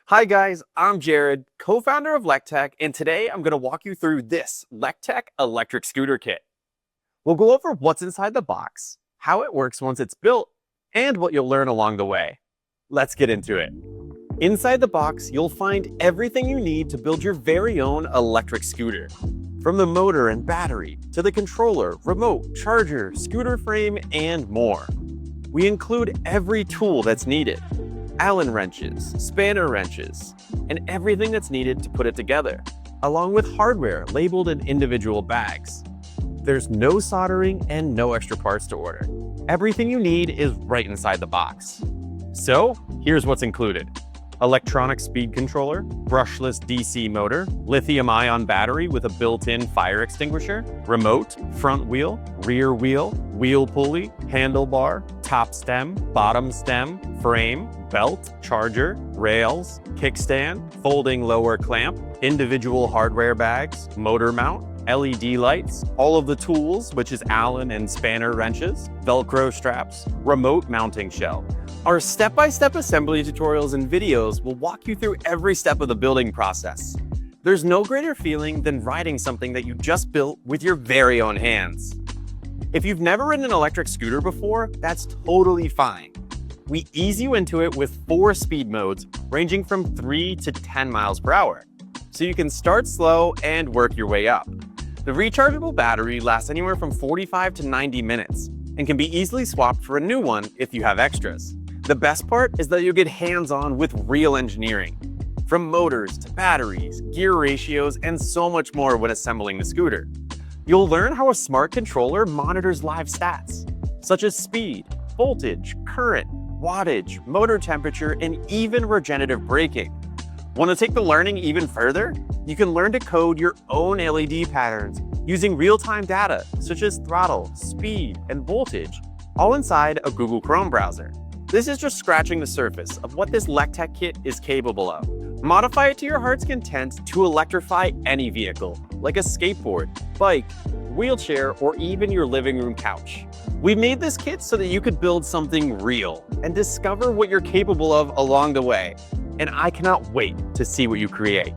Hi guys, I'm Jared, co-founder of Lectec, and today I'm going to walk you through this Lectec Electric Scooter Kit. We'll go over what's inside the box, how it works once it's built, and what you'll learn along the way. Let's get into it. Inside the box, you'll find everything you need to build your very own electric scooter. From the motor and battery, to the controller, remote, charger, scooter frame, and more. We include every tool that's needed. Allen wrenches, spanner wrenches, and everything that's needed to put it together, along with hardware labeled in individual bags. There's no soldering and no extra parts to order. Everything you need is right inside the box. So, here's what's included. Electronic speed controller, brushless DC motor, lithium-ion battery with a built-in fire extinguisher, remote, front wheel, rear wheel, wheel pulley, handlebar, top stem, bottom stem, frame, belt, charger, rails, kickstand, folding lower clamp, individual hardware bags, motor mount, LED lights, all of the tools, which is Allen and spanner wrenches, Velcro straps, remote mounting shell. Our step-by-step assembly tutorials and videos will walk you through every step of the building process. There's no greater feeling than riding something that you just built with your very own hands. If you've never ridden an electric scooter before, that's totally fine. We ease you into it with 4 speed modes ranging from 3 to 10 miles per hour, so you can start slow and work your way up. The rechargeable battery lasts anywhere from 45 to 90 minutes and can be easily swapped for a new one if you have extras. The best part is that you'll get hands-on with real engineering, from motors to batteries, gear ratios, and so much more when assembling the scooter. You'll learn how a smart controller monitors live stats, such as speed, voltage, current, wattage, motor temperature, and even regenerative braking. Want to take the learning even further? You can learn to code your own LED patterns using real-time data, such as throttle, speed, and voltage, all inside a Google Chrome browser. This is just scratching the surface of what this Lectec kit is capable of. Modify it to your heart's content to electrify any vehicle, like a skateboard, bike, wheelchair, or even your living room couch. We made this kit so that you could build something real and discover what you're capable of along the way. And I cannot wait to see what you create.